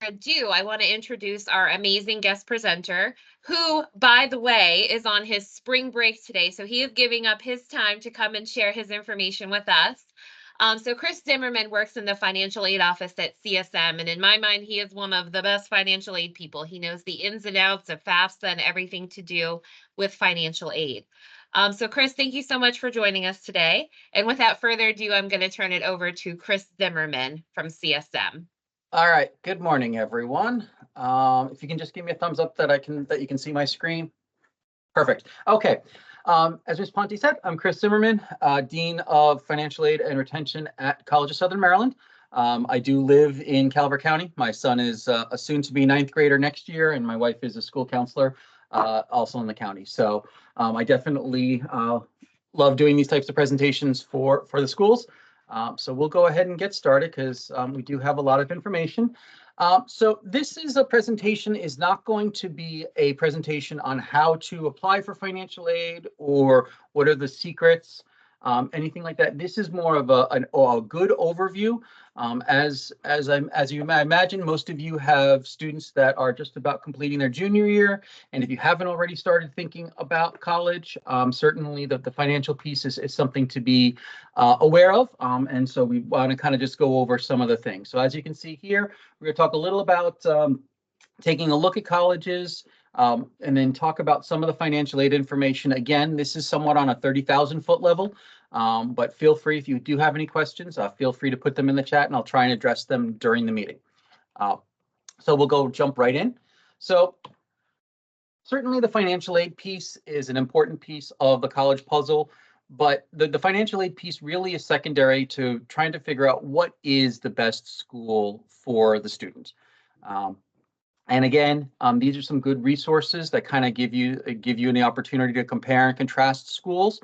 ado, I want to introduce our amazing guest presenter, who, by the way, is on his spring break today. So he is giving up his time to come and share his information with us. So Chris Zimmermann works in the financial aid office at CSM, and in my mind, he is one of the best financial aid people. He knows the ins and outs of FAFSA and everything to do with financial aid. So Chris, thank you so much for joining us today. And without further ado, I'm going to turn it over to Chris Zimmermann from CSM. All right. Good morning, everyone. If you can just give me a thumbs up that you can see my screen. Perfect. Okay. As Ms. Ponte said, I'm Chris Zimmermann, Dean of Financial Aid and Retention at College of Southern Maryland. I do live in Calvert County. My son is a soon-to-be ninth grader next year, and my wife is a school counselor also in the county. So I definitely love doing these types of presentations for the schools. So we'll go ahead and get started because we do have a lot of information. So this is a presentation, is not going to be a presentation on how to apply for financial aid or what are the secrets, anything like that. This is more of a good overview. As you might imagine, most of you have students that are just about completing their junior year. And if you haven't already started thinking about college, certainly the financial piece is something to be aware of. And so we want to kind of just go over some of the things. So as you can see here, we're going to talk a little about taking a look at colleges, and then talk about some of the financial aid information. Again, this is somewhat on a 30,000-foot level, but feel free, if you do have any questions, feel free to put them in the chat and I'll try and address them during the meeting. So we'll jump right in. So certainly the financial aid piece is an important piece of the college puzzle, but the financial aid piece really is secondary to trying to figure out what is the best school for the student. And again, these are some good resources that kind of give you the opportunity to compare and contrast schools.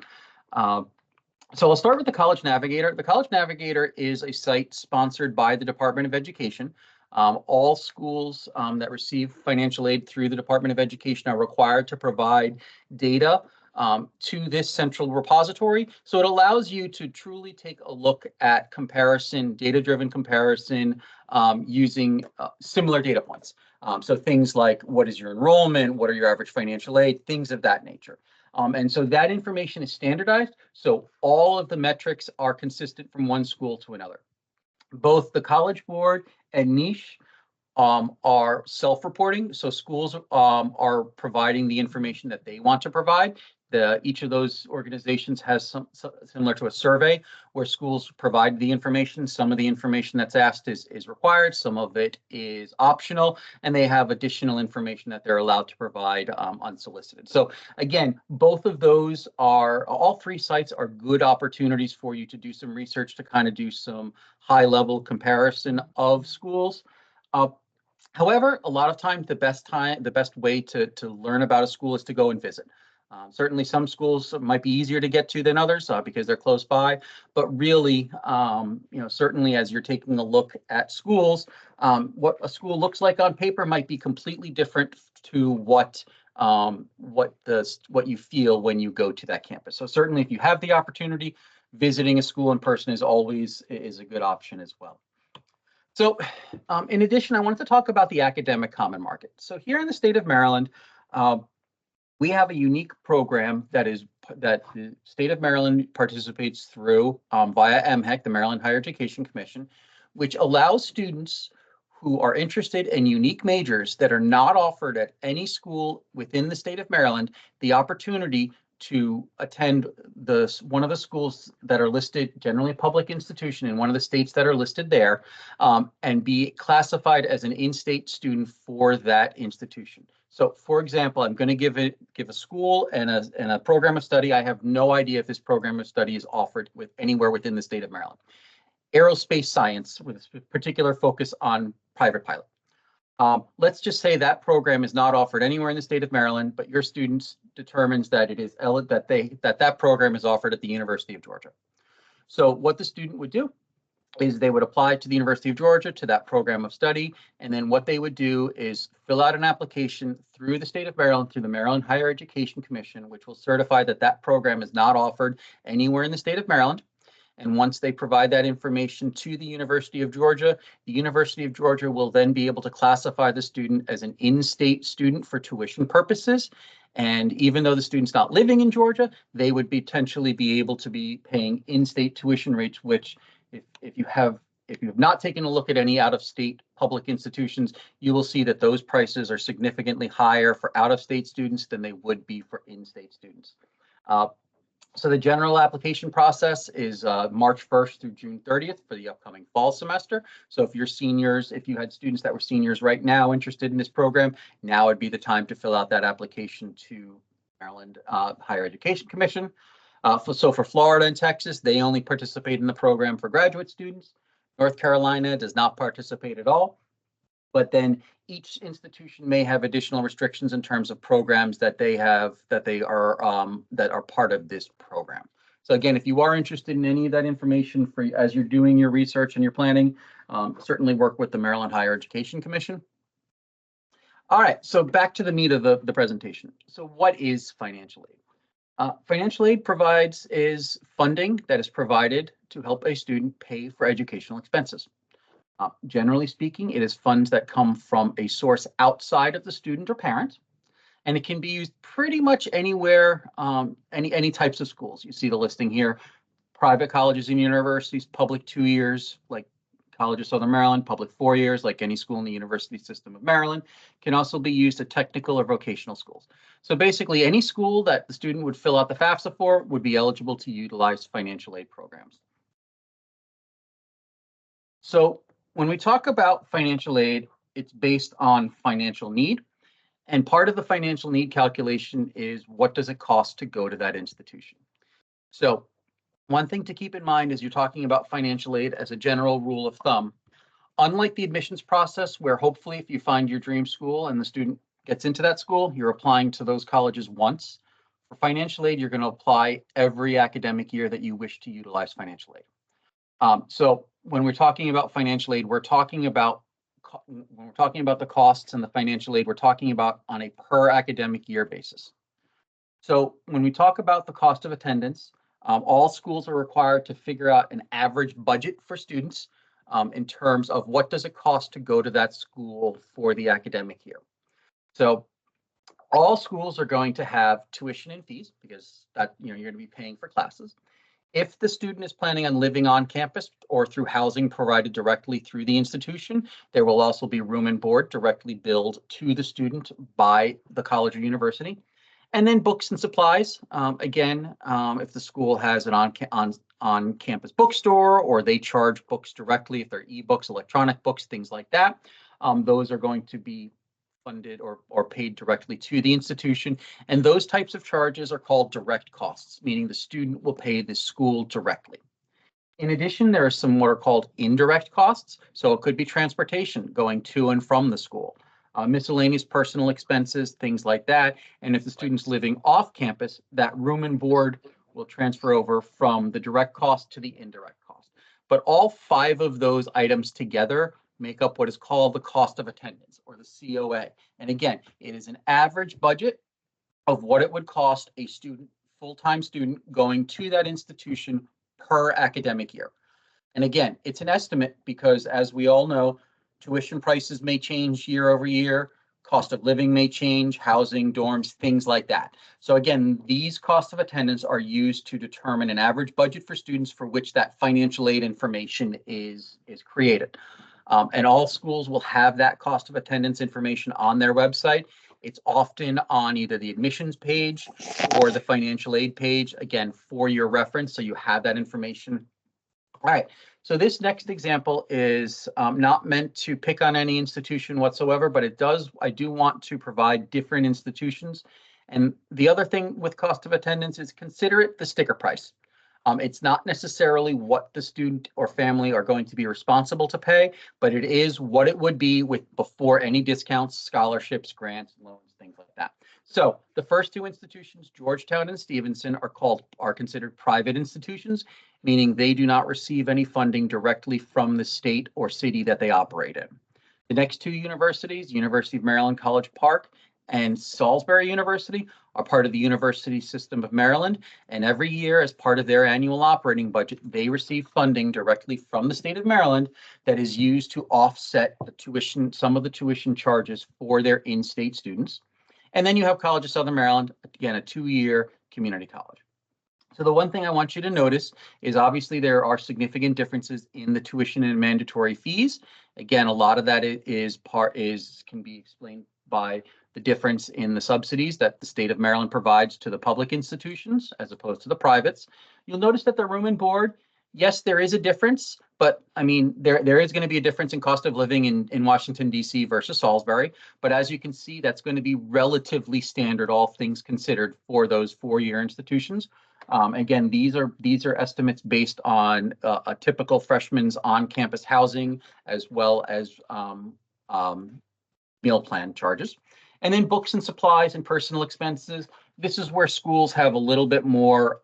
So I'll start with the College Navigator. The College Navigator is a site sponsored by the Department of Education. All schools that receive financial aid through the Department of Education are required to provide data to this central repository. So it allows you to truly take a look at comparison, data-driven comparison, using similar data points. So things like, what is your enrollment? What are your average financial aid? Things of that nature. And so that information is standardized. So all of the metrics are consistent from one school to another. Both the College Board and niche are self-reporting. So schools are providing the information that they want to provide. Each of those organizations has some similar to a survey where schools provide the information. Some of the information that's asked is required, some of it is optional, and they have additional information that they're allowed to provide unsolicited. So again, both of those all three sites are good opportunities for you to do some research, to kind of do some high-level comparison of schools. However, a lot of times the best way to learn about a school is to go and visit. Certainly some schools might be easier to get to than others because they're close by, but really, certainly as you're taking a look at schools, what a school looks like on paper might be completely different to what you feel when you go to that campus. So certainly if you have the opportunity, visiting a school in person is a good option as well. So in addition, I wanted to talk about the academic common market. So here in the state of Maryland, we have a unique program that the state of Maryland participates through via MHEC, the Maryland Higher Education Commission, which allows students who are interested in unique majors that are not offered at any school within the state of Maryland the opportunity to attend one of the schools that are listed, generally a public institution in one of the states that are listed there, and be classified as an in-state student for that institution. So for example, I'm going to give a school and a program of study. I have no idea if this program of study is offered anywhere within the state of Maryland. Aerospace science with a particular focus on private pilot. Let's just say that program is not offered anywhere in the state of Maryland, but your student determines that that program is offered at the University of Georgia. So what the student would do is they would apply to the University of Georgia to that program of study, and then what they would do is fill out an application through the state of Maryland, through the Maryland Higher Education Commission, which will certify that that program is not offered anywhere in the state of Maryland. And once they provide that information to the University of Georgia will then be able to classify the student as an in-state student for tuition purposes. And even though the student's not living in Georgia, they would potentially be able to be paying in-state tuition rates, which if you have not taken a look at any out-of-state public institutions, you will see that those prices are significantly higher for out-of-state students than they would be for in-state students. So the general application process is March 1st through June 30th for the upcoming fall semester. So if you're seniors, if you had students that were seniors right now interested in this program, now would be the time to fill out that application to Maryland Higher Education Commission. So for Florida and Texas, they only participate in the program for graduate students. North Carolina does not participate at all. But then each institution may have additional restrictions in terms of programs that they have that are part of this program. So again, if you are interested in any of that information as you're doing your research and your planning, certainly work with the Maryland Higher Education Commission. All right, so back to the meat of the presentation. So what is financial aid? Financial aid is funding that is provided to help a student pay for educational expenses. Generally speaking, it is funds that come from a source outside of the student or parent, and it can be used pretty much anywhere, any types of schools. You see the listing here: private colleges and universities, public 2 years, like College of Southern Maryland, public 4 years, like any school in the university system of Maryland, can also be used at technical or vocational schools. So basically, any school that the student would fill out the FAFSA for would be eligible to utilize financial aid programs. So when we talk about financial aid, it's based on financial need. And part of the financial need calculation is what does it cost to go to that institution? So one thing to keep in mind as you're talking about financial aid as a general rule of thumb, unlike the admissions process, where hopefully if you find your dream school and the student gets into that school, you're applying to those colleges once. For financial aid, you're going to apply every academic year that you wish to utilize financial aid. So when we're talking about financial aid, when we're talking about the costs and the financial aid, we're talking about on a per academic year basis. So when we talk about the cost of attendance, all schools are required to figure out an average budget for students in terms of what does it cost to go to that school for the academic year. So all schools are going to have tuition and fees because you're going to be paying for classes. If the student is planning on living on campus or through housing provided directly through the institution, there will also be room and board directly billed to the student by the college or university. And then books and supplies. Again, if the school has an on-campus bookstore or they charge books directly, if they're ebooks, electronic books, things like that, those are going to be funded or paid directly to the institution. And those types of charges are called direct costs, meaning the student will pay the school directly. In addition, there are some what are called indirect costs. So it could be transportation going to and from the school, miscellaneous personal expenses, things like that. And if the student's living off campus, that room and board will transfer over from the direct cost to the indirect cost. But all 5 of those items together make up what is called the cost of attendance, or the COA. And again, it is an average budget of what it would cost a student, full-time student, going to that institution per academic year. And again, it's an estimate because, as we all know, tuition prices may change year over year, cost of living may change, housing, dorms, things like that. So again, these costs of attendance are used to determine an average budget for students for which that financial aid information is created. And all schools will have that cost of attendance information on their website. It's often on either the admissions page or the financial aid page, again, for your reference, so you have that information. All right, so this next example is not meant to pick on any institution whatsoever, but I do want to provide different institutions. And the other thing with cost of attendance is consider it the sticker price. It's not necessarily what the student or family are going to be responsible to pay, but it is what it would be before any discounts, scholarships, grants, loans, things like that. So the first 2 institutions, Georgetown and Stevenson, are considered private institutions, meaning they do not receive any funding directly from the state or city that they operate in. The next 2 universities, University of Maryland, College Park, and Salisbury University are part of the University System of Maryland. And every year, as part of their annual operating budget, they receive funding directly from the state of Maryland that is used to offset the tuition, some of the tuition charges for their in-state students. And then you have College of Southern Maryland, again, a 2-year community college. So the one thing I want you to notice is obviously there are significant differences in the tuition and mandatory fees. Again, a lot of that can be explained by the difference in the subsidies that the state of Maryland provides to the public institutions as opposed to the privates. You'll notice that the room and board, yes, there is a difference, but I mean, there is going to be a difference in cost of living in Washington, D.C. versus Salisbury. But as you can see, that's going to be relatively standard, all things considered, for those 4-year institutions. Again, these are estimates based on a typical freshman's on-campus housing as well as meal plan charges. And then books and supplies and personal expenses. This is where schools have a little bit more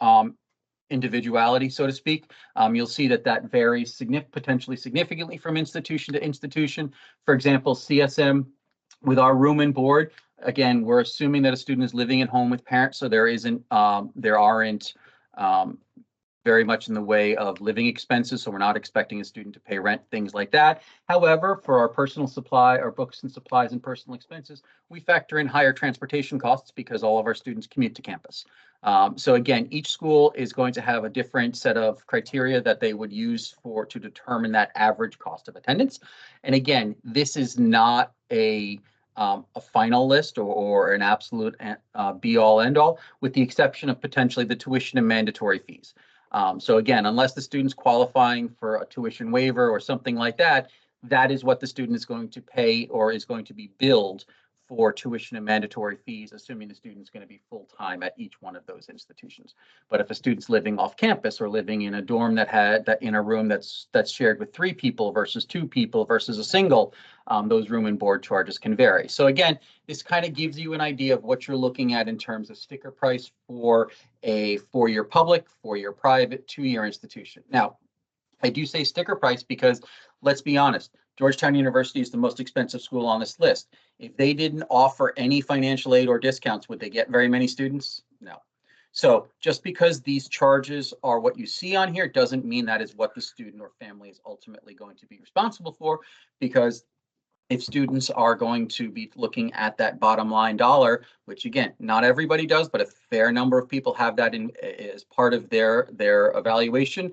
individuality, so to speak. You'll see that varies potentially significantly from institution to institution. For example, CSM, with our room and board, again, we're assuming that a student is living at home with parents, so there aren't very much in the way of living expenses, so we're not expecting a student to pay rent, things like that. However, for our personal supply, our books and supplies and personal expenses, we factor in higher transportation costs because all of our students commute to campus. So again, each school is going to have a different set of criteria that they would use to determine that average cost of attendance. And again, this is not a final list or an absolute be all end all, with the exception of potentially the tuition and mandatory fees. So again, unless the student's qualifying for a tuition waiver or something like that, that is what the student is going to pay or is going to be billed for tuition and mandatory fees, assuming the student's going to be full-time at each one of those institutions. But if a student's living off campus or living in a dorm in a room that's shared with 3 people versus 2 people versus a single, those room and board charges can vary. So again, this kind of gives you an idea of what you're looking at in terms of sticker price for a 4-year public, 4-year private, 2-year institution. Now, I do say sticker price because let's be honest, Georgetown University is the most expensive school on this list. If they didn't offer any financial aid or discounts, would they get very many students? No. So just because these charges are what you see on here doesn't mean that is what the student or family is ultimately going to be responsible for, because if students are going to be looking at that bottom line dollar, which again, not everybody does, but a fair number of people have that as part of their evaluation,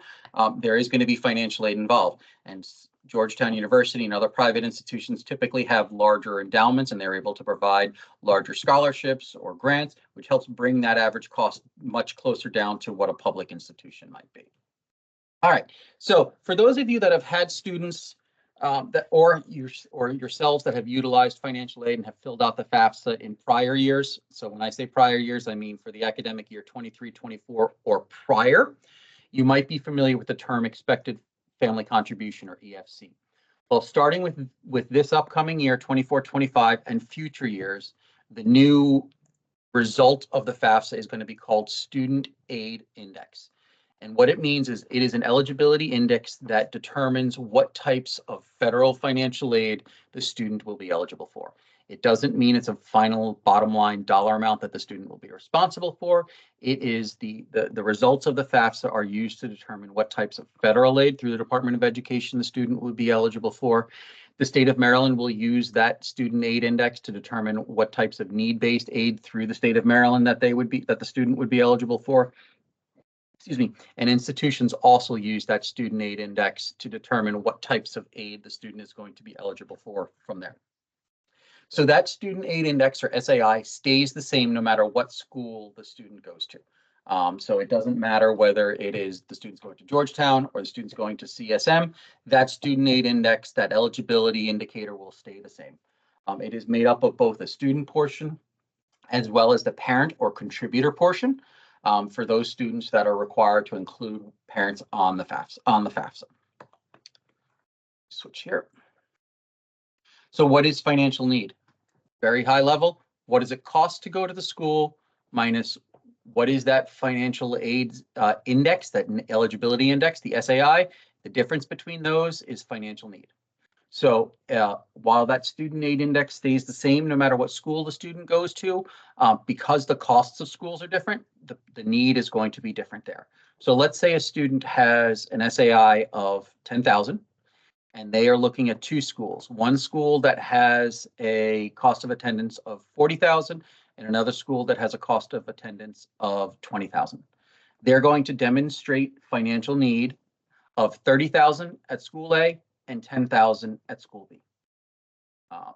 there is going to be financial aid involved. And Georgetown University and other private institutions typically have larger endowments, and they're able to provide larger scholarships or grants, which helps bring that average cost much closer down to what a public institution might be. All right, so for those of you that have had students or yourselves that have utilized financial aid and have filled out the FAFSA in prior years. So when I say prior years, I mean for the academic year 23-24 or prior, you might be familiar with the term expected family contribution, or EFC. Well, starting with this upcoming year, 24-25, and future years, the new result of the FAFSA is going to be called Student Aid Index. And what it means is it is an eligibility index that determines what types of federal financial aid the student will be eligible for. It doesn't mean it's a final bottom line dollar amount that the student will be responsible for. It is the results of the FAFSA are used to determine what types of federal aid through the Department of Education the student would be eligible for. The state of Maryland will use that student aid index to determine what types of need-based aid through the state of Maryland that the student would be eligible for. Excuse me, and institutions also use that student aid index to determine what types of aid the student is going to be eligible for from there. So that student aid index, or SAI, stays the same no matter what school the student goes to. So it doesn't matter whether it is the student's going to Georgetown or the student's going to CSM, that student aid index, that eligibility indicator will stay the same. It is made up of both a student portion as well as the parent or contributor portion for those students that are required to include parents on the FAFSA. Switch here. So what is financial need? Very high level. What does it cost to go to the school minus what is that financial aid index, that eligibility index, the SAI? The difference between those is financial need. So while that student aid index stays the same no matter what school the student goes to, because the costs of schools are different, the need is going to be different there. So let's say a student has an SAI of 10,000 and they are looking at two schools. One school that has a cost of attendance of 40,000 and another school that has a cost of attendance of 20,000. They're going to demonstrate financial need of 30,000 at school A and 10,000 at school B.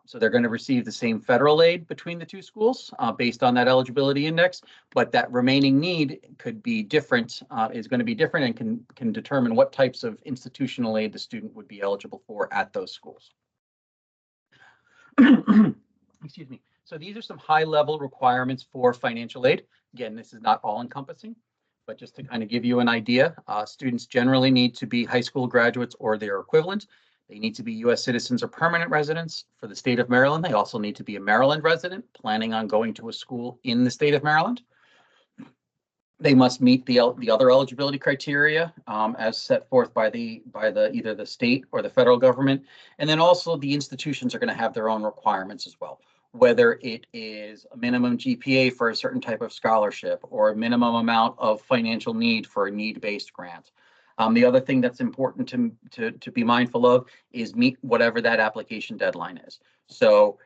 So they're going to receive the same federal aid between the two schools based on that eligibility index, but that remaining need could be different, is going to be different and can determine what types of institutional aid the student would be eligible for at those schools. Excuse me. So these are some high-level requirements for financial aid. Again, this is not all-encompassing, but just to kind of give you an idea, students generally need to be high school graduates or their equivalent. They need to be U.S. citizens or permanent residents. For the state of Maryland, they also need to be a Maryland resident planning on going to a school in the state of Maryland. They must meet the other eligibility criteria as set forth by either the state or the federal government. And then also the institutions are going to have their own requirements as well, whether it is a minimum GPA for a certain type of scholarship or a minimum amount of financial need for a need-based grant. The other thing that's important to be mindful of is meet whatever that application deadline is. So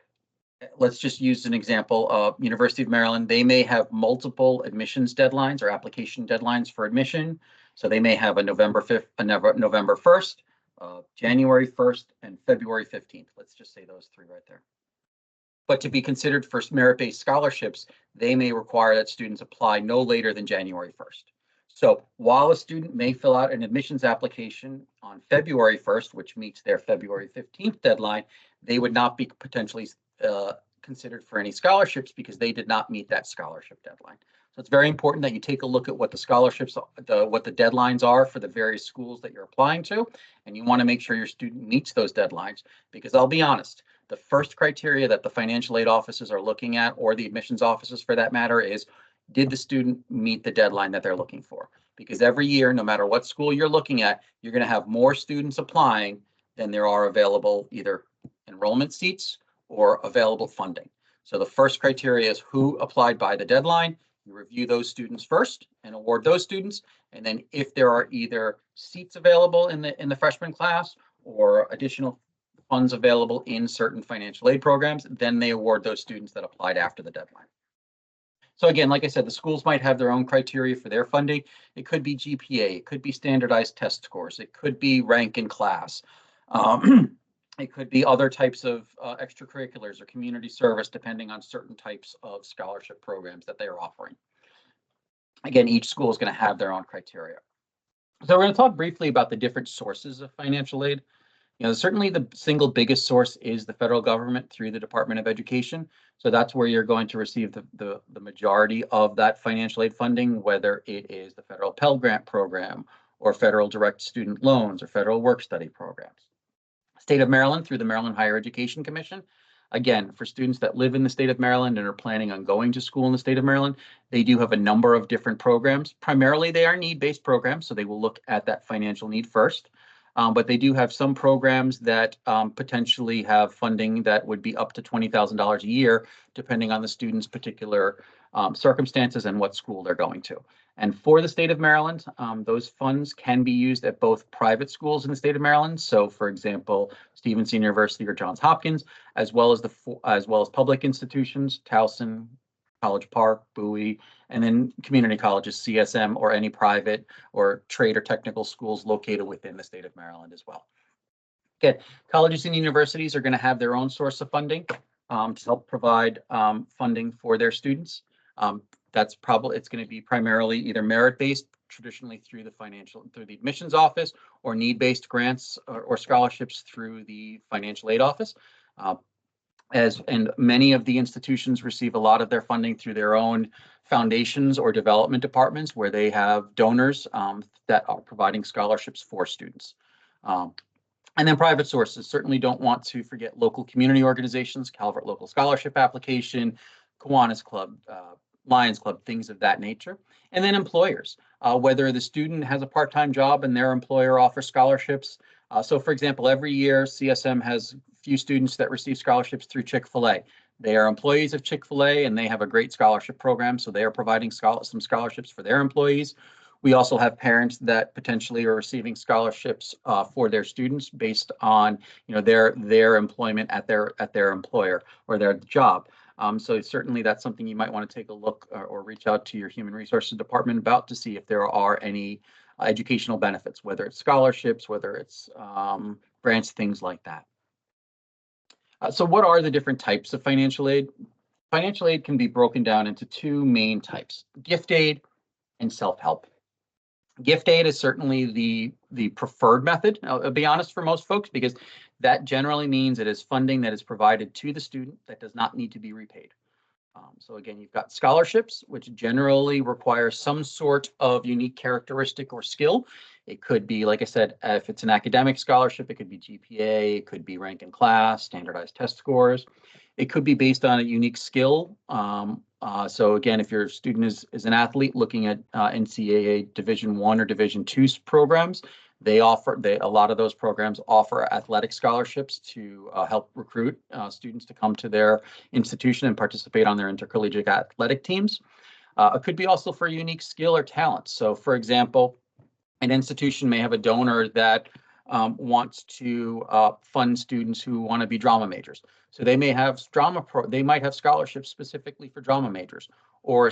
let's just use an example of University of Maryland. They may have multiple admissions deadlines or application deadlines for admission. So they may have a November 5th, a November 1st, January 1st, and February 15th. Let's just say those three right there. But to be considered for merit-based scholarships, they may require that students apply no later than January 1st. So while a student may fill out an admissions application on February 1st, which meets their February 15th deadline, they would not be potentially considered for any scholarships because they did not meet that scholarship deadline. So it's very important that you take a look at what the scholarships, what the deadlines are for the various schools that you're applying to, and you want to make sure your student meets those deadlines. Because I'll be honest, the first criteria that the financial aid offices are looking at, or the admissions offices for that matter, is did the student meet the deadline that they're looking for? Because every year, no matter what school you're looking at, you're going to have more students applying than there are available either enrollment seats or available funding. So the first criteria is who applied by the deadline. You review those students first and award those students. And then if there are either seats available in the freshman class or additional funds available in certain financial aid programs, then they award those students that applied after the deadline. So again, like I said, the schools might have their own criteria for their funding. It could be GPA, it could be standardized test scores, it could be rank in class. It could be other types of extracurriculars or community service, depending on certain types of scholarship programs that they are offering. Again, each school is going to have their own criteria. So we're going to talk briefly about the different sources of financial aid. Certainly the single biggest source is the federal government through the Department of Education. So that's where you're going to receive the majority of that financial aid funding, whether it is the federal Pell Grant program or federal direct student loans or federal work study programs. State of Maryland through the Maryland Higher Education Commission. Again, for students that live in the state of Maryland and are planning on going to school in the state of Maryland, they do have a number of different programs. Primarily, they are need-based programs, so they will look at that financial need first. But they do have some programs that potentially have funding that would be up to $20,000 a year, depending on the student's particular circumstances and what school they're going to. And for the state of Maryland, those funds can be used at both private schools in the state of Maryland. So, for example, Stevenson University or Johns Hopkins, as well as public institutions, Towson, College Park, Bowie, and then community colleges, CSM, or any private or trade or technical schools located within the state of Maryland as well. Okay, colleges and universities are going to have their own source of funding to help provide funding for their students. It's going to be primarily either merit-based, traditionally through the admissions office, or need-based grants or scholarships through the financial aid office. And many of the institutions receive a lot of their funding through their own foundations or development departments, where they have donors that are providing scholarships for students. And then private sources, certainly don't want to forget local community organizations, Calvert Local Scholarship Application, Kiwanis Club, Lions Club, things of that nature. And then employers, whether the student has a part-time job and their employer offers scholarships, So for example, every year CSM has a few students that receive scholarships through Chick-fil-A. They are employees of Chick-fil-A and they have a great scholarship program. So they are providing some scholarships for their employees. We also have parents that potentially are receiving scholarships for their students based on their employment at their employer or their job. So certainly that's something you might want to take a look or reach out to your human resources department about to see if there are any educational benefits, whether it's scholarships, whether it's grants, things like that. So what are the different types of financial aid? Financial aid can be broken down into two main types: gift aid and self-help. Gift aid is certainly the preferred method, I'll be honest, for most folks, because that generally means it is funding that is provided to the student that does not need to be repaid. So again, you've got scholarships, which generally require some sort of unique characteristic or skill. It could be, like I said, if it's an academic scholarship, it could be GPA, it could be rank in class, standardized test scores. It could be based on a unique skill. So again, if your student is an athlete looking at NCAA Division I or Division II programs, a lot of those programs offer athletic scholarships to help recruit students to come to their institution and participate on their intercollegiate athletic teams. It could be also for unique skill or talent. So for example, an institution may have a donor that wants to fund students who want to be drama majors. So they may have they might have scholarships specifically for drama majors, or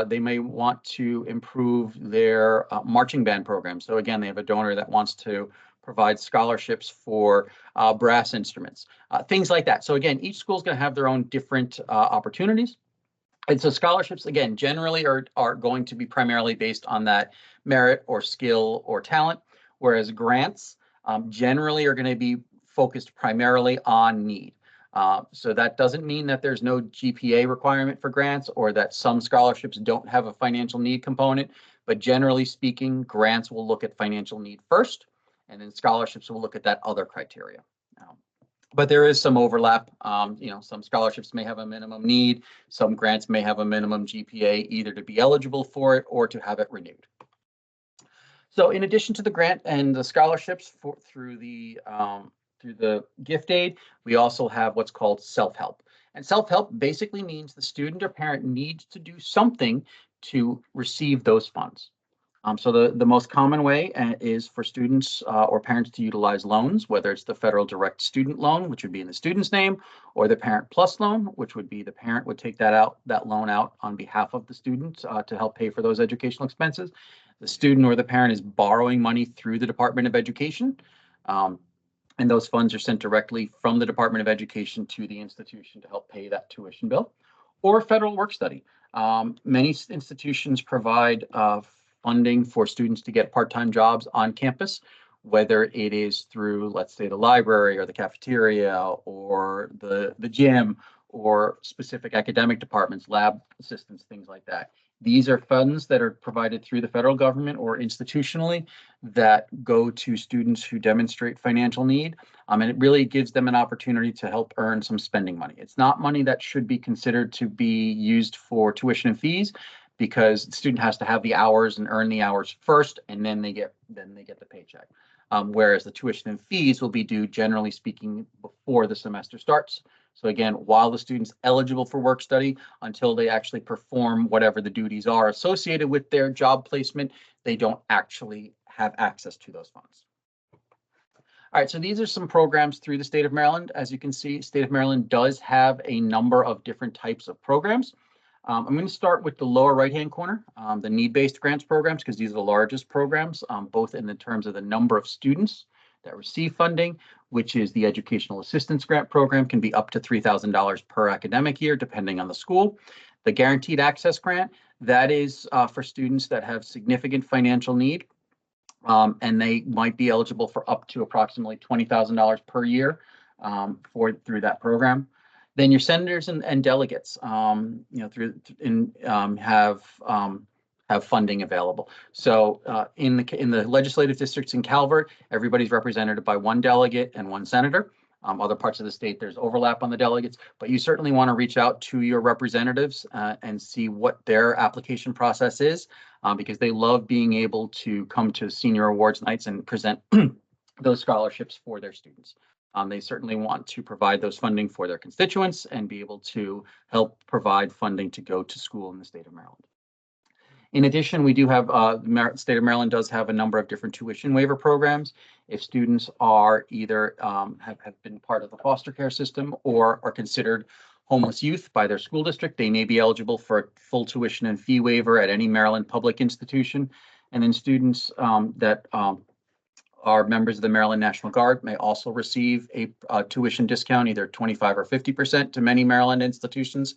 they may want to improve their marching band program. So again, they have a donor that wants to provide scholarships for brass instruments, things like that. So again, each school is going to have their own different opportunities. And so scholarships, again, generally are going to be primarily based on that merit or skill or talent, whereas grants generally are going to be focused primarily on need. So that doesn't mean that there's no GPA requirement for grants or that some scholarships don't have a financial need component, but generally speaking, grants will look at financial need first, and then scholarships will look at that other criteria. But there is some overlap. Some scholarships may have a minimum need. Some grants may have a minimum GPA either to be eligible for it or to have it renewed. So in addition to the grant and the scholarships through the gift aid, we also have what's called self-help. And self-help basically means the student or parent needs to do something to receive those funds. So the most common way is for students or parents to utilize loans, whether it's the federal direct student loan, which would be in the student's name, or the Parent Plus loan, which would be the parent would take that loan out on behalf of the student to help pay for those educational expenses. The student or the parent is borrowing money through the Department of Education, and those funds are sent directly from the Department of Education to the institution to help pay that tuition bill. Or federal work study. Many institutions provide funding for students to get part-time jobs on campus, whether it is through, let's say, the library or the cafeteria or the gym or specific academic departments, lab assistants, things like that. These are funds that are provided through the federal government or institutionally that go to students who demonstrate financial need. And it really gives them an opportunity to help earn some spending money. It's not money that should be considered to be used for tuition and fees, because the student has to have the hours and earn the hours first, and then they get the paycheck. Whereas the tuition and fees will be due, generally speaking, before the semester starts. So again, while the student's eligible for work study, until they actually perform whatever the duties are associated with their job placement, they don't actually have access to those funds. All right, so these are some programs through the state of Maryland. As you can see, state of Maryland does have a number of different types of programs. I'm going to start with the lower right-hand corner, the need-based grants programs, because these are the largest programs, both in the terms of the number of students that receive funding, which is the Educational Assistance Grant Program, can be up to $3,000 per academic year, depending on the school. The Guaranteed Access Grant, that is for students that have significant financial need, and they might be eligible for up to approximately $20,000 per year through that program. Then your senators and delegates, have funding available. So in the legislative districts in Calvert, everybody's represented by one delegate and one senator. Other parts of the state, there's overlap on the delegates, but you certainly want to reach out to your representatives and see what their application process is, because they love being able to come to senior awards nights and present those scholarships for their students. They certainly want to provide those funding for their constituents and be able to help provide funding to go to school in the state of Maryland. In addition, we do have, the state of Maryland does have a number of different tuition waiver programs. If students are either have been part of the foster care system or are considered homeless youth by their school district, they may be eligible for a full tuition and fee waiver at any Maryland public institution. And then students that are members of the Maryland National Guard may also receive a tuition discount, either 25 or 50% to many Maryland institutions.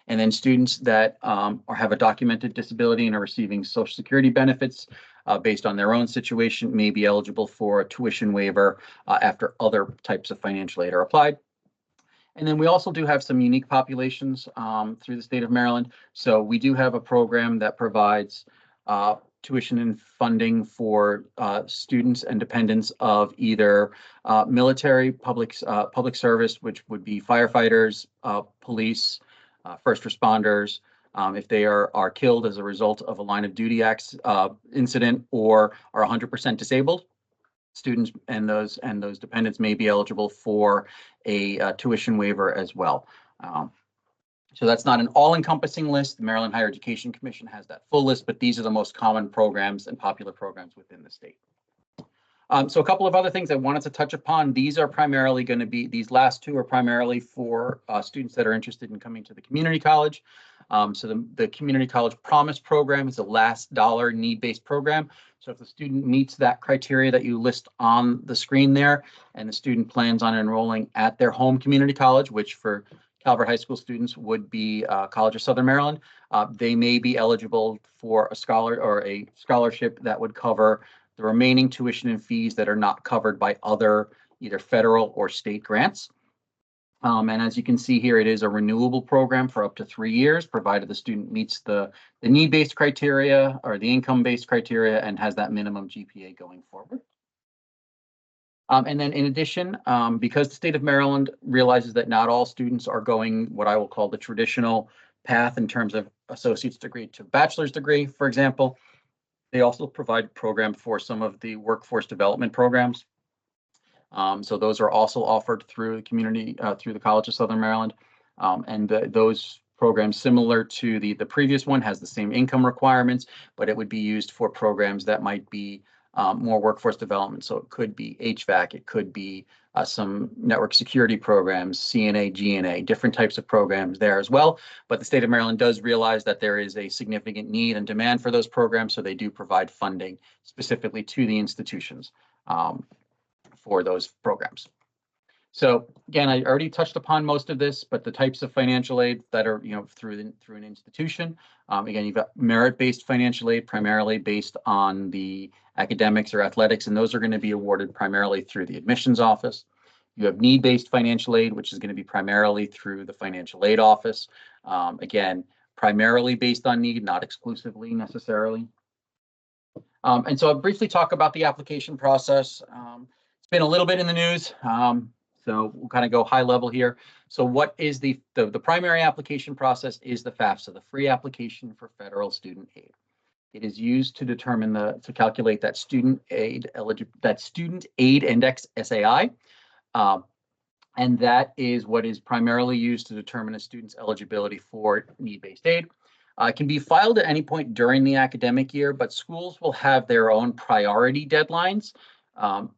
And then students that or have a documented disability and are receiving Social Security benefits based on their own situation may be eligible for a tuition waiver after other types of financial aid are applied. And then we also do have some unique populations through the state of Maryland. So we do have a program that provides tuition and funding for students and dependents of either military, public service, which would be firefighters, police, first responders, if they are killed as a result of a line of duty incident or are 100% disabled. Students and those dependents may be eligible for a tuition waiver as well. So that's not an all-encompassing list. The Maryland Higher Education Commission has that full list, but these are the most common programs and popular programs within the state. So a couple of other things I wanted to touch upon. These are primarily going to be, these last two are primarily for students that are interested in coming to the community college. So the Community College Promise Program is a last dollar need-based program. So if the student meets that criteria that you list on the screen there, and the student plans on enrolling at their home community college, which for Calvert High School students would be College of Southern Maryland, they may be eligible for a scholarship that would cover the remaining tuition and fees that are not covered by other either federal or state grants. And as you can see here, it is a renewable program for up to 3 years, provided the student meets the need-based criteria or the income-based criteria and has that minimum GPA going forward. And then in addition, because the state of Maryland realizes that not all students are going what I will call the traditional path in terms of associate's degree to bachelor's degree, for example, they also provide a program for some of the workforce development programs. So those are also offered through the community, through the College of Southern Maryland. And those programs, similar to the previous one, has the same income requirements, but it would be used for programs that might be more workforce development. So it could be HVAC, it could be some network security programs, CNA, GNA, different types of programs there as well. But the state of Maryland does realize that there is a significant need and demand for those programs, so they do provide funding specifically to the institutions for those programs. So again, I already touched upon most of this, but the types of financial aid that are, through an institution. Again, you've got merit-based financial aid, primarily based on the academics or athletics, and those are going to be awarded primarily through the admissions office. You have need-based financial aid, which is going to be primarily through the financial aid office. Again, primarily based on need, not exclusively necessarily. And so I'll briefly talk about the application process. It's been a little bit in the news. So we'll kind of go high level here. So what is the primary application process is the FAFSA, the free application for federal student aid. It is used to determine to calculate that student aid index SAI. And that is what is primarily used to determine a student's eligibility for need-based aid. It can be filed at any point during the academic year, but schools will have their own priority deadlines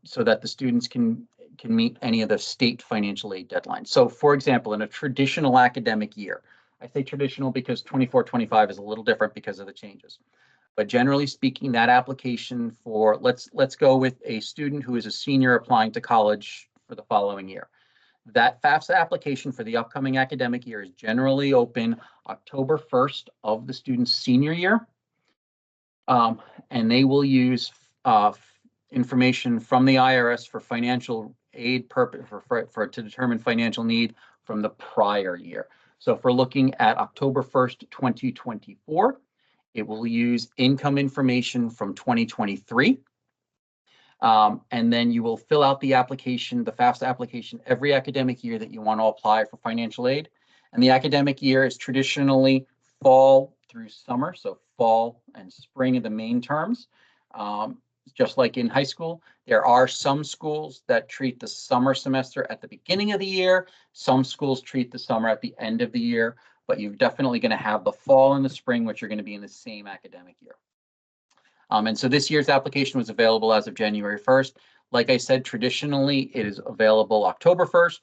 so that the students can meet any of the state financial aid deadlines. So for example, in a traditional academic year, I say traditional because 24-25 is a little different because of the changes. But generally speaking, that application for, let's go with a student who is a senior applying to college for the following year. That FAFSA application for the upcoming academic year is generally open October 1st of the student's senior year. And they will use information from the IRS for financial aid purpose to determine financial need from the prior year. So if we're looking at October 1st, 2024, it will use income information from 2023. And then you will fill out the application, the FAFSA application, every academic year that you want to apply for financial aid. And the academic year is traditionally fall through summer, so fall and spring are the main terms. just like in high school. There are some schools that treat the summer semester at the beginning of the year. Some schools treat the summer at the end of the year, but you're definitely going to have the fall and the spring, which are going to be in the same academic year. And so this year's application was available as of January 1st. Like I said, traditionally, it is available October 1st,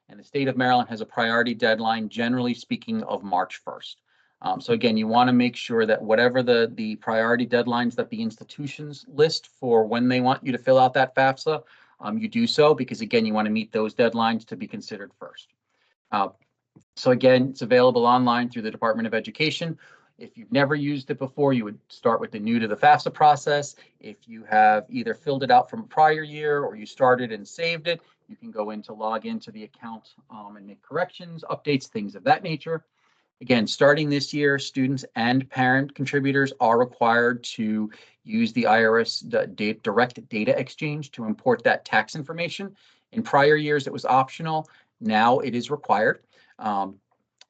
and the state of Maryland has a priority deadline, generally speaking, of March 1st. So again, you want to make sure that whatever the priority deadlines that the institutions list for when they want you to fill out that FAFSA, you do so, because again, you want to meet those deadlines to be considered first. So again, it's available online through the Department of Education. If you've never used it before, you would start with the new to the FAFSA process. If you have either filled it out from a prior year or you started and saved it, you can go in to log into the account and make corrections, updates, things of that nature. Again, starting this year, students and parent contributors are required to use the IRS direct data exchange to import that tax information. In prior years, it was optional. Now it is required.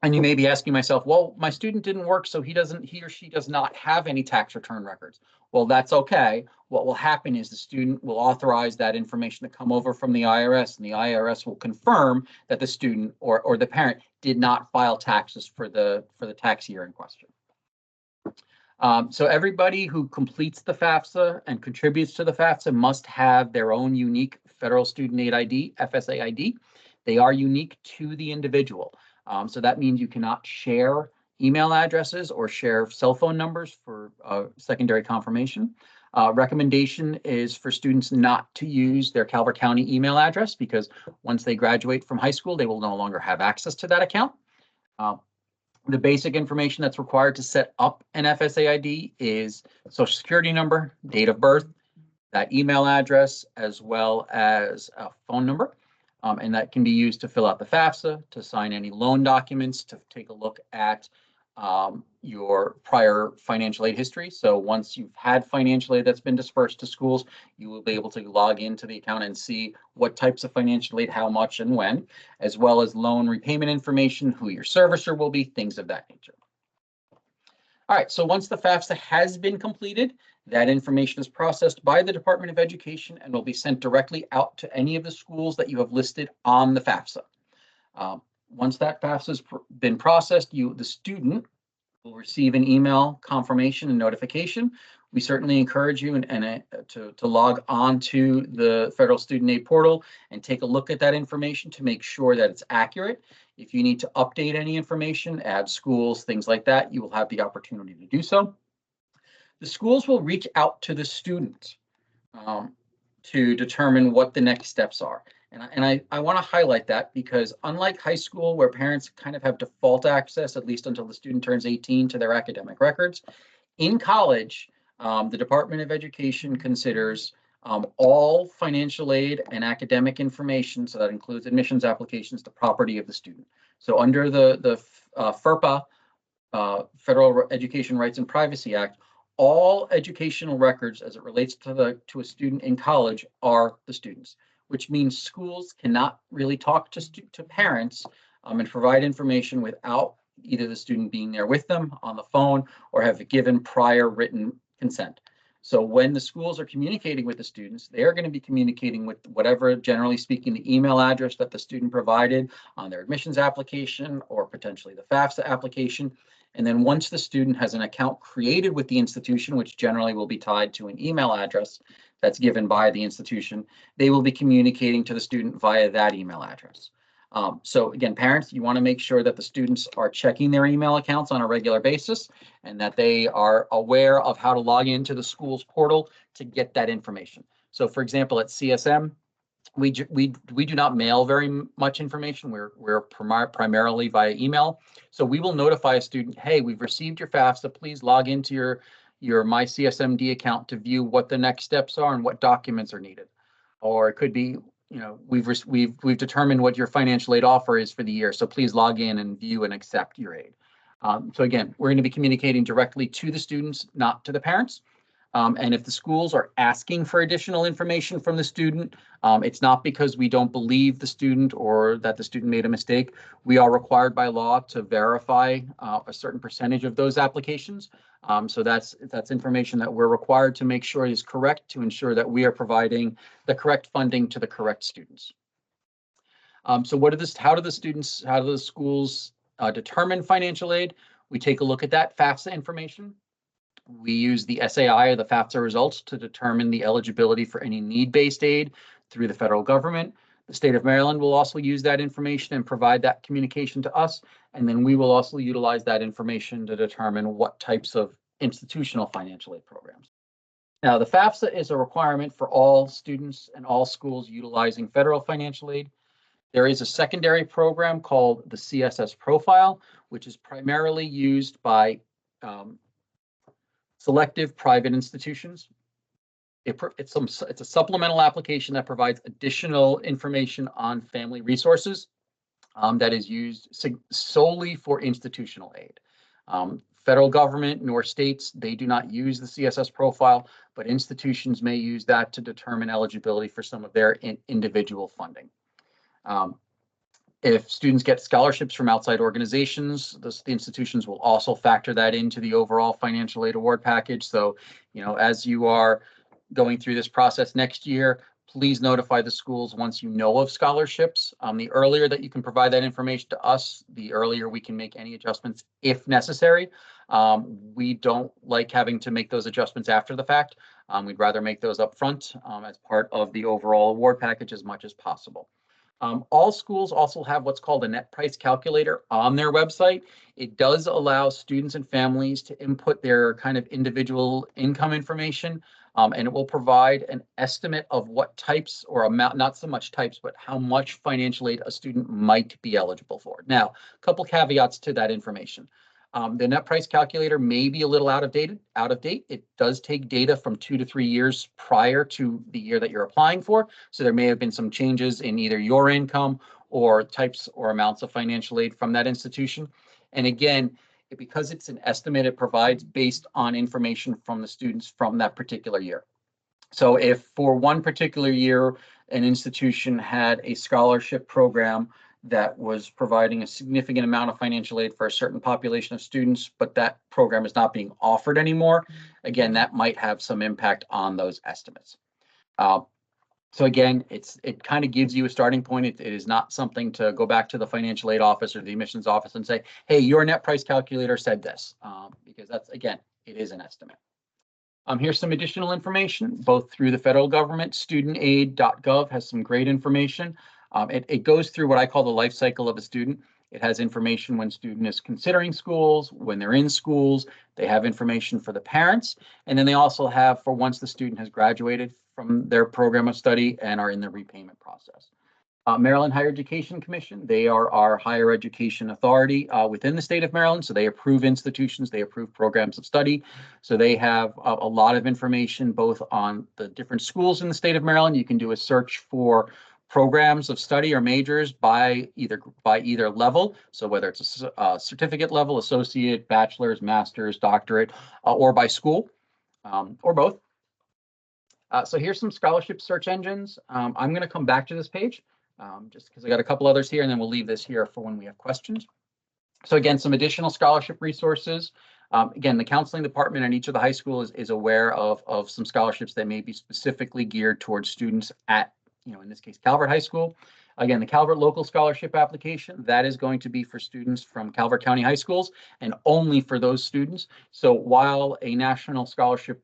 And you may be asking myself, well, my student didn't work, so he or she does not have any tax return records. Well, that's okay. What will happen is the student will authorize that information to come over from the IRS, and the IRS will confirm that the student or the parent did not file taxes for the tax year in question. So everybody who completes the FAFSA and contributes to the FAFSA must have their own unique Federal Student Aid ID, FSA ID. They are unique to the individual. So that means you cannot share email addresses or share cell phone numbers for secondary confirmation. Recommendation is for students not to use their Calvert County email address, because once they graduate from high school, they will no longer have access to that account. The basic information that's required to set up an FSA ID is Social Security number, date of birth, that email address, as well as a phone number. And that can be used to fill out the FAFSA, to sign any loan documents, to take a look at your prior financial aid history. So once you've had financial aid that's been dispersed to schools, you will be able to log into the account and see what types of financial aid, how much and when, as well as loan repayment information, who your servicer will be, things of that nature. All right, so once the FAFSA has been completed, that information is processed by the Department of Education and will be sent directly out to any of the schools that you have listed on the FAFSA. Once that FAFSA has been processed, the student will receive an email confirmation and notification. We certainly encourage you to log on to the Federal Student Aid portal and take a look at that information to make sure that it's accurate. If you need to update any information, add schools, things like that, you will have the opportunity to do so. The schools will reach out to the student to determine what the next steps are. And I want to highlight that, because unlike high school, where parents kind of have default access, at least until the student turns 18, to their academic records, in college, the Department of Education considers all financial aid and academic information, so that includes admissions applications, the property of the student. So under the FERPA, Federal Education Rights and Privacy Act, all educational records as it relates to a student in college are the students, which means schools cannot really talk to parents and provide information without either the student being there with them on the phone or have given prior written consent. So when the schools are communicating with the students, they are going to be communicating with whatever, generally speaking, the email address that the student provided on their admissions application or potentially the FAFSA application. And then once the student has an account created with the institution, which generally will be tied to an email address that's given by the institution, they will be communicating to the student via that email address. So again, parents, you want to make sure that the students are checking their email accounts on a regular basis and that they are aware of how to log into the school's portal to get that information. So for example, at CSM, we do not mail very much information. We're primarily via email. So we will notify a student, hey, we've received your FAFSA. Please log into your My CSMD account to view what the next steps are and what documents are needed. Or it could be, we've determined what your financial aid offer is for the year. So please log in and view and accept your aid. So again, we're going to be communicating directly to the students, not to the parents. And if the schools are asking for additional information from the student, it's not because we don't believe the student or that the student made a mistake. We are required by law to verify a certain percentage of those applications. So that's information that we're required to make sure is correct to ensure that we are providing the correct funding to the correct students. So how do the schools determine financial aid? We take a look at that FAFSA information. We use the SAI or the FAFSA results to determine the eligibility for any need-based aid through the federal government. The state of Maryland will also use that information and provide that communication to us. And then we will also utilize that information to determine what types of institutional financial aid programs. Now, the FAFSA is a requirement for all students and all schools utilizing federal financial aid. There is a secondary program called the CSS Profile, which is primarily used by selective private institutions. It's a supplemental application that provides additional information on family resources that is used solely for institutional aid. Federal government nor states, they do not use the CSS profile, but institutions may use that to determine eligibility for some of their individual funding. If students get scholarships from outside organizations, the institutions will also factor that into the overall financial aid award package. So, as you are going through this process next year, please notify the schools once you know of scholarships. The earlier that you can provide that information to us, the earlier we can make any adjustments if necessary. We don't like having to make those adjustments after the fact. We'd rather make those up front as part of the overall award package as much as possible. All schools also have what's called a net price calculator on their website. It does allow students and families to input their kind of individual income information, and it will provide an estimate of what types or amount, not so much types, but how much financial aid a student might be eligible for. Now, a couple caveats to that information. The net price calculator may be a little out of date. It does take data from 2 to 3 years prior to the year that you're applying for. So there may have been some changes in either your income or types or amounts of financial aid from that institution. And again, because it's an estimate, it provides based on information from the students from that particular year. So if for one particular year, an institution had a scholarship program that was providing a significant amount of financial aid for a certain population of students, but that program is not being offered anymore, again, that might have some impact on those estimates. So again, it kind of gives you a starting point. It is not something to go back to the financial aid office or the admissions office and say, hey, your net price calculator said this, because that's, again, it is an estimate. Here's some additional information, both through the federal government. Studentaid.gov has some great information. It goes through what I call the life cycle of a student. It has information when student is considering schools, when they're in schools. They have information for the parents. And then they also have for once the student has graduated from their program of study and are in the repayment process. Maryland Higher Education Commission, they are our higher education authority within the state of Maryland. So they approve institutions, they approve programs of study. So they have a lot of information both on the different schools in the state of Maryland. You can do a search for programs of study or majors by either level. So whether it's a certificate level, associate, bachelor's, master's, doctorate, or by school, or both. So here's some scholarship search engines. I'm going to come back to this page just because I got a couple others here, and then we'll leave this here for when we have questions. So again, some additional scholarship resources. Again, the counseling department at each of the high schools is aware of some scholarships that may be specifically geared towards students at, in this case, Calvert High School. Again, the Calvert local scholarship application, that is going to be for students from Calvert County high schools and only for those students. So while a national scholarship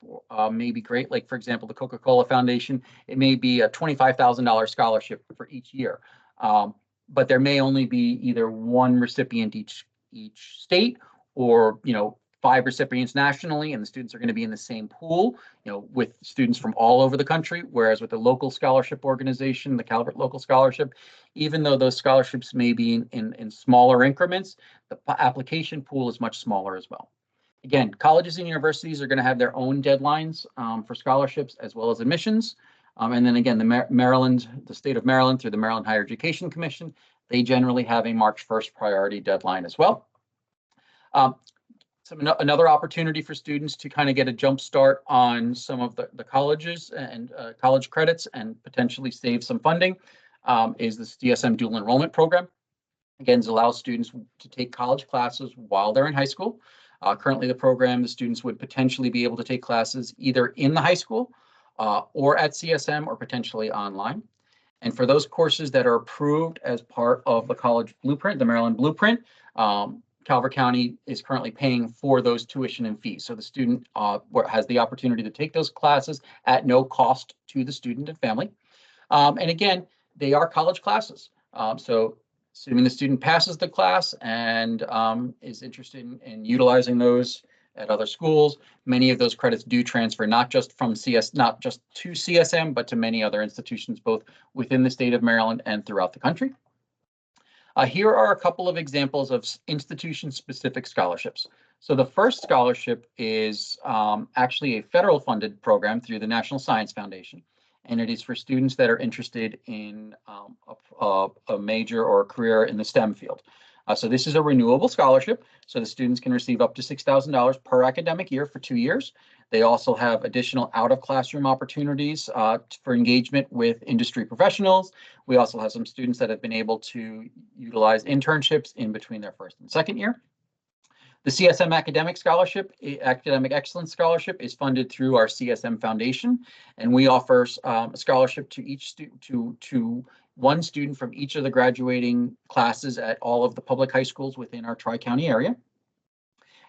may be great, like for example, the Coca-Cola Foundation, it may be a $25,000 scholarship for each year. But there may only be either one recipient each state, or 5 recipients nationally, and the students are going to be in the same pool, with students from all over the country. Whereas with the local scholarship organization, the Calvert Local Scholarship, even though those scholarships may be in smaller increments, the application pool is much smaller as well. Again, colleges and universities are going to have their own deadlines for scholarships as well as admissions. And then again, the state of Maryland through the Maryland Higher Education Commission, they generally have a March 1st priority deadline as well. another opportunity for students to kind of get a jump start on some of the colleges and college credits and potentially save some funding is this DSM dual enrollment program. Again, it allows students to take college classes while they're in high school. Currently, the students would potentially be able to take classes either in the high school or at CSM or potentially online. And for those courses that are approved as part of the college blueprint, the Maryland blueprint, Calvert County is currently paying for those tuition and fees. So the student has the opportunity to take those classes at no cost to the student and family. And again, they are college classes. So assuming the student passes the class and is interested in utilizing those at other schools, many of those credits do transfer not just to CSM, but to many other institutions, both within the state of Maryland and throughout the country. Here are a couple of examples of institution-specific scholarships. So the first scholarship is actually a federal funded program through the National Science Foundation, and it is for students that are interested in a major or a career in the STEM field. So this is a renewable scholarship, so the students can receive up to $6,000 per academic year for 2 years. They also have additional out-of-classroom opportunities for engagement with industry professionals. We also have some students that have been able to utilize internships in between their first and second year. The CSM Academic Scholarship, Academic Excellence Scholarship, is funded through our CSM Foundation, and we offer a scholarship to each student, to one student from each of the graduating classes at all of the public high schools within our Tri-County area.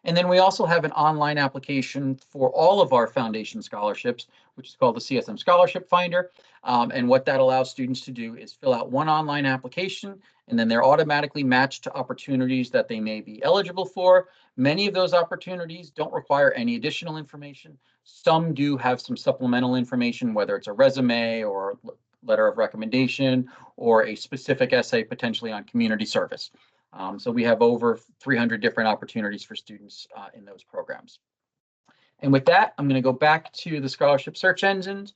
And then we also have an online application for all of our foundation scholarships, which is called the CSM Scholarship Finder. And what that allows students to do is fill out one online application, and then they're automatically matched to opportunities that they may be eligible for. Many of those opportunities don't require any additional information. Some do have some supplemental information, whether it's a resume or letter of recommendation or a specific essay potentially on community service. So we have over 300 different opportunities for students in those programs. And with that, I'm going to go back to the scholarship search engines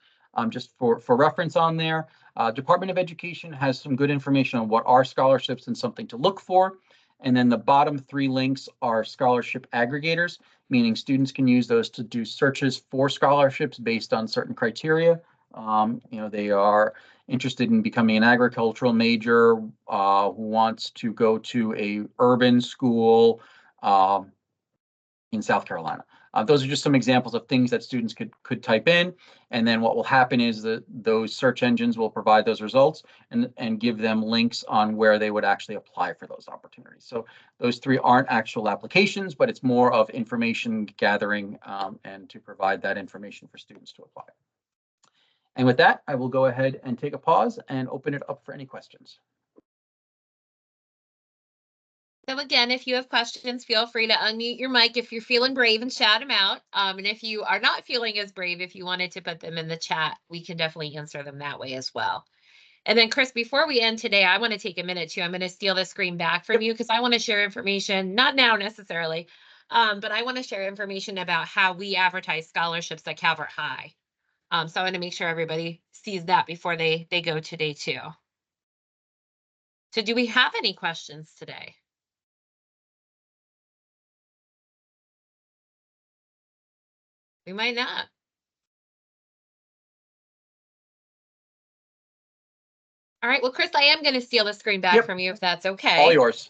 just for reference on there. Department of Education has some good information on what are scholarships and something to look for. And then the bottom 3 links are scholarship aggregators, meaning students can use those to do searches for scholarships based on certain criteria. They are interested in becoming an agricultural major who wants to go to a urban school in South Carolina. Those are just some examples of things that students could type in, and then what will happen is that those search engines will provide those results and give them links on where they would actually apply for those opportunities. So those 3 aren't actual applications, but it's more of information gathering and to provide that information for students to apply. And with that, I will go ahead and take a pause and open it up for any questions. So again, if you have questions, feel free to unmute your mic if you're feeling brave and shout them out. And if you are not feeling as brave, if you wanted to put them in the chat, we can definitely answer them that way as well. And then Chris, before we end today, I want to take a minute too. I'm going to steal the screen back from you because I want to share information, not now necessarily, but I want to share information about how we advertise scholarships at Calvert High. So I want to make sure everybody sees that before they go today too. So do we have any questions today? We might not. All right, well, Chris, I am going to steal the screen back from you if that's okay. All yours.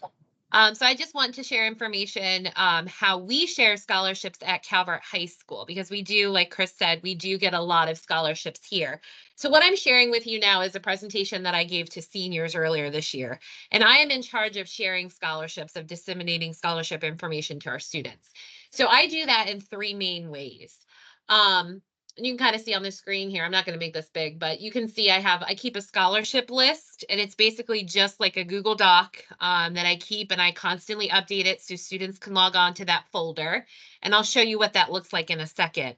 So I just want to share information how we share scholarships at Calvert High School, because we do, like Chris said, we do get a lot of scholarships here. So what I'm sharing with you now is a presentation that I gave to seniors earlier this year. And I am in charge of sharing scholarships, of disseminating scholarship information to our students. So I do that in 3 main ways. And you can kind of see on the screen here, I'm not going to make this big, but you can see I keep a scholarship list, and it's basically just like a Google Doc that I keep, and I constantly update it so students can log on to that folder. And I'll show you what that looks like in a second.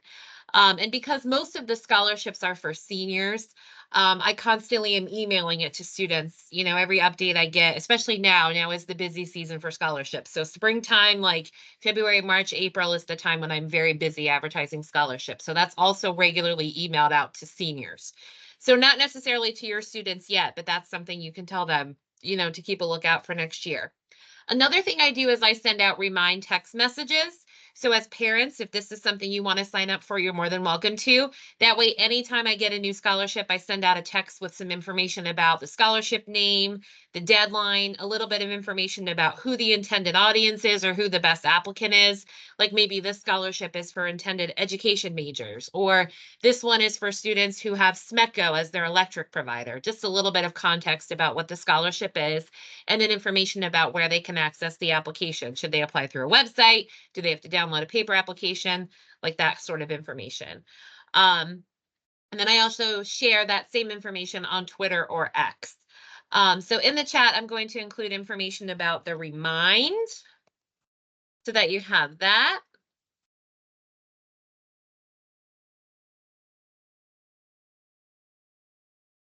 And because most of the scholarships are for seniors, I constantly am emailing it to students, every update I get, especially now is the busy season for scholarships. So springtime, like February, March, April is the time when I'm very busy advertising scholarships. So that's also regularly emailed out to seniors. So not necessarily to your students yet, but that's something you can tell them, to keep a lookout for next year. Another thing I do is I send out remind text messages. So as parents, if this is something you want to sign up for, you're more than welcome to. That way, anytime I get a new scholarship, I send out a text with some information about the scholarship name, the deadline, a little bit of information about who the intended audience is or who the best applicant is. Like maybe this scholarship is for intended education majors, or this one is for students who have SMECO as their electric provider. Just a little bit of context about what the scholarship is, and then information about where they can access the application. Should they apply through a website? Do they have to download a paper application? Like that sort of information. And then I also share that same information on Twitter or X. So in the chat, I'm going to include information about the Remind so that you have that.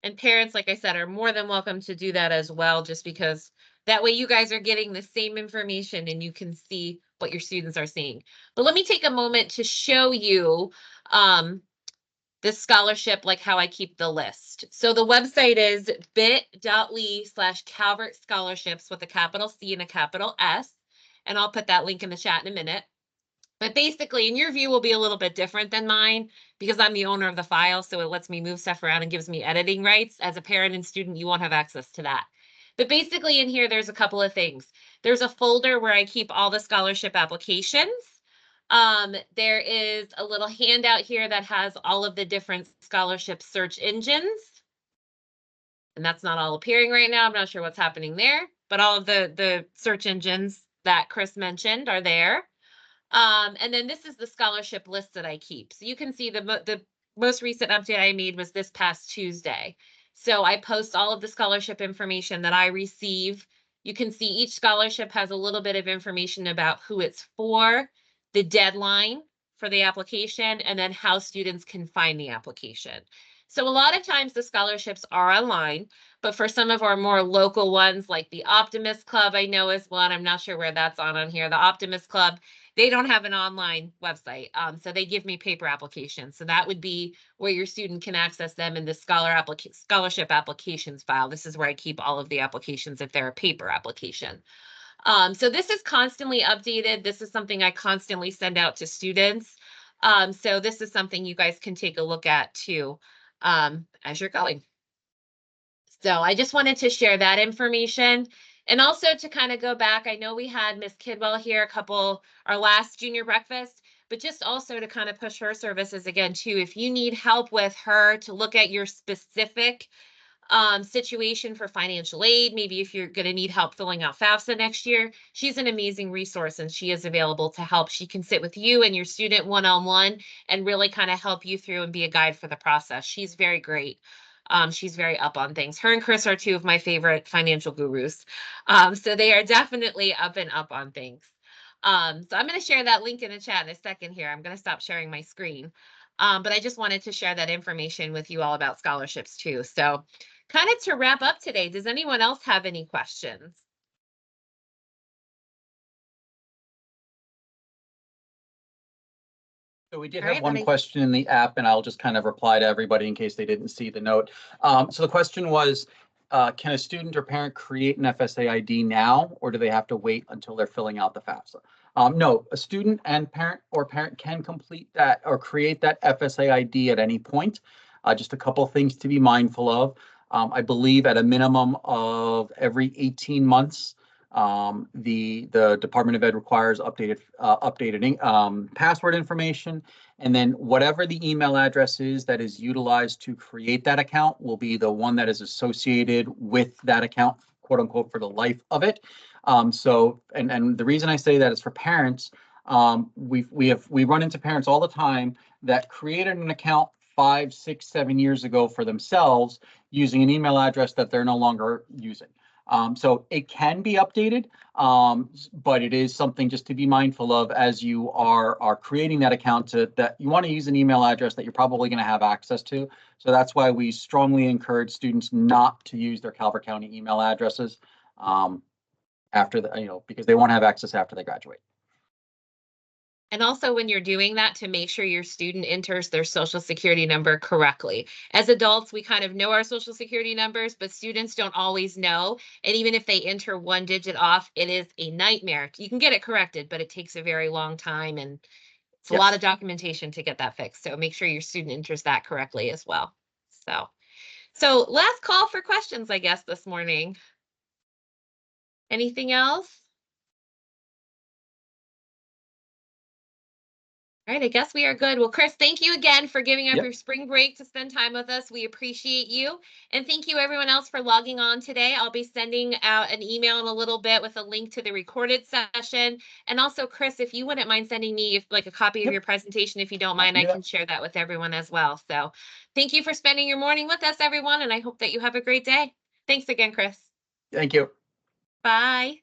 And parents, like I said, are more than welcome to do that as well, just because that way you guys are getting the same information and you can see what your students are seeing. But let me take a moment to show you this scholarship, like how I keep the list. So the website is bit.ly/Calvert scholarships with a capital C and a capital S. And I'll put that link in the chat in a minute. But basically, and your view will be a little bit different than mine because I'm the owner of the file, so it lets me move stuff around and gives me editing rights. As a parent and student, you won't have access to that. But basically in here, there's a couple of things. There's a folder where I keep all the scholarship applications. There is a little handout here that has all of the different scholarship search engines. And that's not all appearing right now. I'm not sure what's happening there, but all of the search engines that Chris mentioned are there. And then this is the scholarship list that I keep. So you can see the most recent update I made was this past Tuesday. So I post all of the scholarship information that I receive. You can see each scholarship has a little bit of information about who it's for, the deadline for the application, and then how students can find the application. So a lot of times the scholarships are online, but for some of our more local ones, like the Optimist Club, I know is one. I'm not sure where that's on here. The Optimist Club, they don't have an online website. So they give me paper applications. So that would be where your student can access them in the scholarship applications file. This is where I keep all of the applications if they're a paper application. So this is constantly updated. This is something I constantly send out to students. So this is something you guys can take a look at too as you're going. So I just wanted to share that information. And also to kind of go back, I know we had Miss Kidwell here our last junior breakfast, but just also to kind of push her services again too. If you need help with her to look at your specific situation for financial aid, maybe if you're going to need help filling out FAFSA next year, she's an amazing resource and she is available to help. She can sit with you and your student one-on-one and really kind of help you through and be a guide for the process. She's very great. She's very up on things. Her and Chris are two of my favorite financial gurus. So they are definitely up and up on things. So I'm going to share that link in the chat in a second here. I'm going to stop sharing my screen. But I just wanted to share that information with you all about scholarships too. So kind of to wrap up today, does anyone else have any questions? So we did have one question in the app, and I'll just kind of reply to everybody in case they didn't see the note. So the question was, can a student or parent create an FSA ID now, or do they have to wait until they're filling out the FAFSA? No, a student and parent can complete that or create that FSA ID at any point. Just a couple of things to be mindful of. I believe at a minimum of every 18 months, the Department of Ed requires updated password information, and then whatever the email address is that is utilized to create that account will be the one that is associated with that account, quote unquote, for the life of it. So the reason I say that is for parents. We run into parents all the time that created an account 5, 6, 7 years ago for themselves using an email address that they're no longer using. So it can be updated, but it is something just to be mindful of as you are creating that account that you want to use an email address that you're probably going to have access to. So that's why we strongly encourage students not to use their Calvert County email addresses after because they won't have access after they graduate. And also when you're doing that, to make sure your student enters their social security number correctly. As adults, we kind of know our social security numbers, but students don't always know. And even if they enter one digit off, it is a nightmare. You can get it corrected, but it takes a very long time and it's a lot of Yes. documentation to get that fixed. So make sure your student enters that correctly as well. So last call for questions, I guess, this morning. Anything else? All right, I guess we are good. Well, Chris, thank you again for giving up Yep. your spring break to spend time with us. We appreciate you. And thank you everyone else for logging on today. I'll be sending out an email in a little bit with a link to the recorded session. And also, Chris, if you wouldn't mind sending me like a copy of Yep. your presentation, if you don't I mind, can I do can that. share that with everyone as well. So thank you for spending your morning with us, everyone. And I hope that you have a great day. Thanks again, Chris. Thank you. Bye.